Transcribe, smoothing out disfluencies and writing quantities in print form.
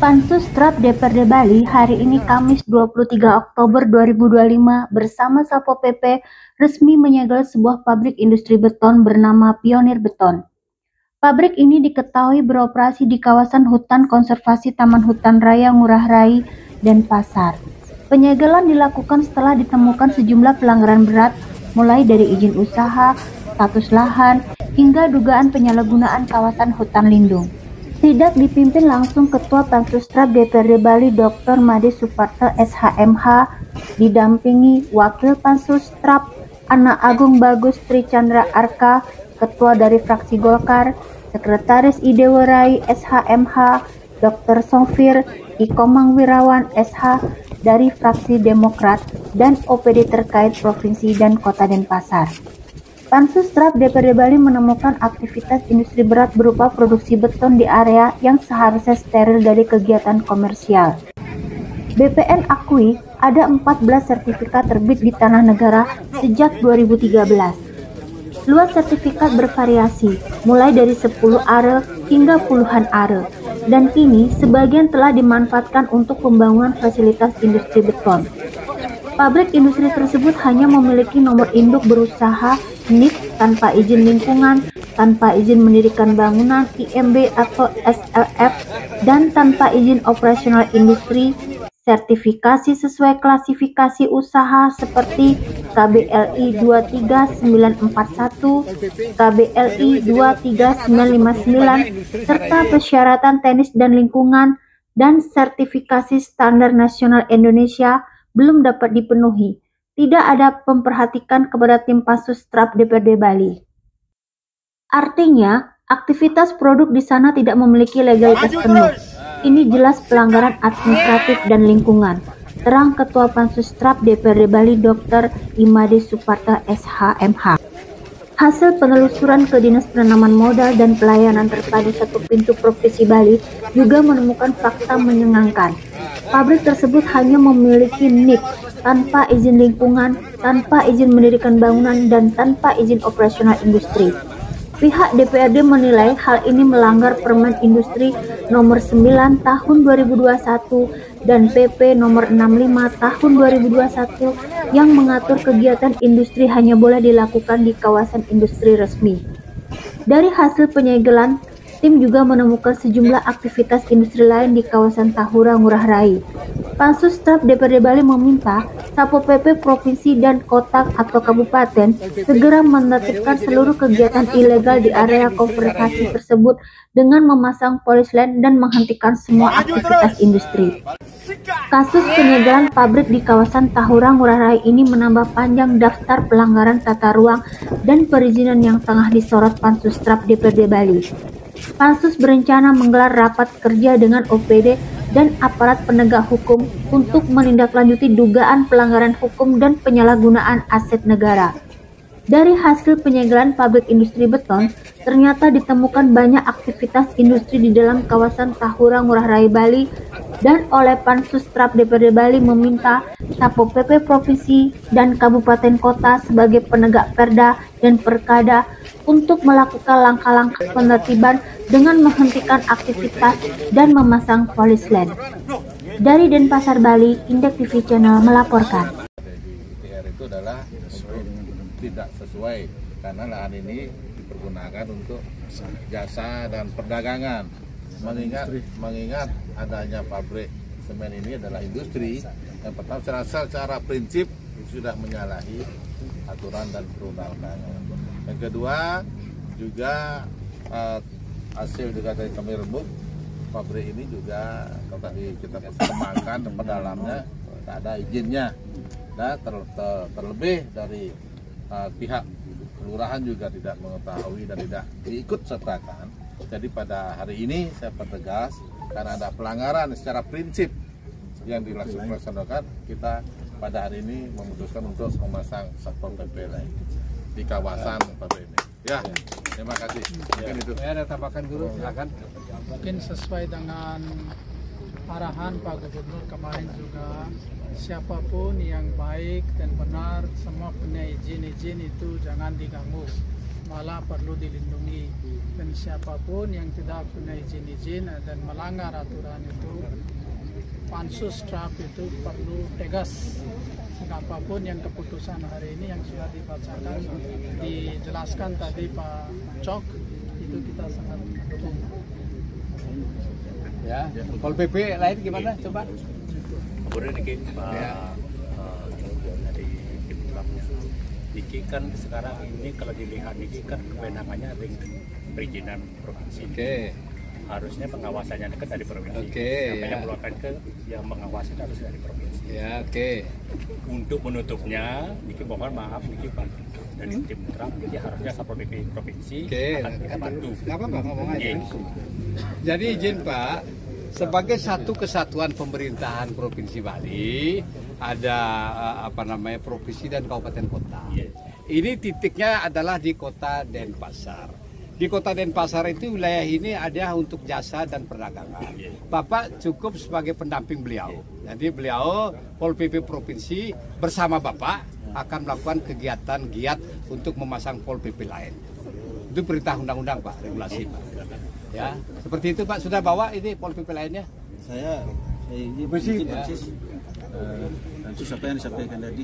Pansus Trap DPRD Bali hari ini Kamis 23 Oktober 2025 bersama Satpol PP resmi menyegel sebuah pabrik industri beton bernama Pionir Beton. Pabrik ini diketahui beroperasi di kawasan hutan konservasi Taman Hutan Raya Ngurah Rai, Denpasar. Penyegelan dilakukan setelah ditemukan sejumlah pelanggaran berat mulai dari izin usaha, status lahan, hingga dugaan penyalahgunaan kawasan hutan lindung. Sidak dipimpin langsung Ketua Pansus Trap DPRD Bali Dr. Made Suparto SHMH, didampingi Wakil Pansus Trap Anak Agung Bagus Tri Chandra Arka, Ketua dari fraksi Golkar, Sekretaris IDW Rai SHMH, Dr. Sofir Ikomang Wirawan SH dari fraksi Demokrat, dan OPD terkait Provinsi dan Kota Denpasar. Pansus Trap DPRD Bali menemukan aktivitas industri berat berupa produksi beton di area yang seharusnya steril dari kegiatan komersial. BPN akui ada 14 sertifikat terbit di tanah negara sejak 2013. Luas sertifikat bervariasi, mulai dari 10 are hingga puluhan are, dan kini sebagian telah dimanfaatkan untuk pembangunan fasilitas industri beton. Pabrik industri tersebut hanya memiliki nomor induk berusaha NIK tanpa izin lingkungan, tanpa izin mendirikan bangunan IMB atau SLF, dan tanpa izin operasional industri, sertifikasi sesuai klasifikasi usaha seperti KBLI 23941, KBLI 23959, serta persyaratan teknis dan lingkungan, dan sertifikasi standar nasional Indonesia belum dapat dipenuhi. Tidak ada memperhatikan kepada tim Pansus Trap DPRD Bali. Artinya, aktivitas produk di sana tidak memiliki legalitas penuh. Ini jelas pelanggaran administratif dan lingkungan. Terang Ketua Pansus Trap DPRD Bali Dr. Made Suparto SHMH. Hasil penelusuran ke Dinas Penanaman Modal dan Pelayanan Terpadu Satu Pintu Provinsi Bali juga menemukan fakta menyengangkan. Pabrik tersebut hanya memiliki NIK tanpa izin lingkungan, tanpa izin mendirikan bangunan, dan tanpa izin operasional industri. Pihak DPRD menilai hal ini melanggar Permen Industri Nomor 9 Tahun 2021 dan PP Nomor 65 Tahun 2021 yang mengatur kegiatan industri hanya boleh dilakukan di kawasan industri resmi. Dari hasil penyegelan, tim juga menemukan sejumlah aktivitas industri lain di kawasan Tahura Ngurah Rai. Pansus Trap DPRD Bali meminta Satpol PP Provinsi dan Kota atau Kabupaten segera menertibkan seluruh kegiatan ilegal di area konservasi tersebut dengan memasang polis lain dan menghentikan semua aktivitas industri. Kasus penyegelan pabrik di kawasan Tahura Ngurah Rai ini menambah panjang daftar pelanggaran tata ruang dan perizinan yang tengah disorot Pansus Trap DPRD Bali. Pansus berencana menggelar rapat kerja dengan OPD dan aparat penegak hukum untuk menindaklanjuti dugaan pelanggaran hukum dan penyalahgunaan aset negara. Dari hasil penyegelan pabrik industri beton, ternyata ditemukan banyak aktivitas industri di dalam kawasan Tahura Ngurah Rai Bali, dan oleh Pansus Trap DPRD Bali meminta Satpol PP Provinsi dan Kabupaten Kota sebagai penegak perda dan perkada untuk melakukan langkah-langkah penertiban dengan menghentikan aktivitas dan memasang polis lain. Dari Denpasar, Bali, Indek TV Channel melaporkan. DPR itu adalah tidak sesuai karena lahan ini dipergunakan untuk jasa dan perdagangan. Mengingat adanya pabrik semen ini adalah industri, yang pertama saya rasa secara prinsip sudah menyalahi aturan dan perundang-undangan. Yang kedua juga hasil juga dari kami rembuk, pabrik ini juga kalau tadi kita kembangkan ke dalamnya tidak ada izinnya, dan terlebih dari pihak kelurahan juga tidak mengetahui dan tidak diikut sertakan. Jadi pada hari ini saya pertegas karena ada pelanggaran secara prinsip yang dilaksanakan, kita pada hari ini memutuskan untuk memasang Satpol PP lain di kawasan pabrik ini. Ya, terima kasih. Mungkin itu. Ada tambahkan dulu, silakan. Mungkin sesuai dengan arahan Pak Gubernur kemarin juga, siapapun yang baik dan benar, semua punya izin itu jangan diganggu. malah perlu dilindungi. Dan siapapun yang tidak punya izin dan melanggar aturan itu, pansus strap itu perlu tegas. Apapun yang keputusan hari ini yang sudah dibacakan, dijelaskan tadi Pak Cok, itu kita sangat mendukung. Ya, Pol PP lain gimana? Coba. Kemudian Niki, dari Kimtrapnya, Niki kan sekarang ini kalau dilihat Niki kan kewenangannya perizinan provinsi. Oke. Harusnya pengawasannya kan dari provinsi. Oke. Yang mengeluarkan yang mengawasi harus dari provinsi. Ya, oke. Untuk menutupnya, Niki mohon maaf Niki Pak dari Kimtrap, Niki harusnya Satpol PP provinsi akan kita bantu. Nggak apa-apa ngomong aja. Iya. Jadi izin Pak, sebagai satu kesatuan pemerintahan Provinsi Bali, ada provinsi dan kabupaten kota. Yes. Ini titiknya adalah di kota Denpasar. Di kota Denpasar itu wilayah ini ada untuk jasa dan perdagangan. Yes. Bapak cukup sebagai pendamping beliau. Jadi beliau Pol PP Provinsi bersama Bapak akan melakukan kegiatan giat untuk memasang Pol PP lain. Itu perintah undang-undang Pak, regulasi Pak. Ya, seperti itu Pak. Sudah bawa ini Pol PP lainnya? Saya ini masih nanti siapa yang disampaikan tadi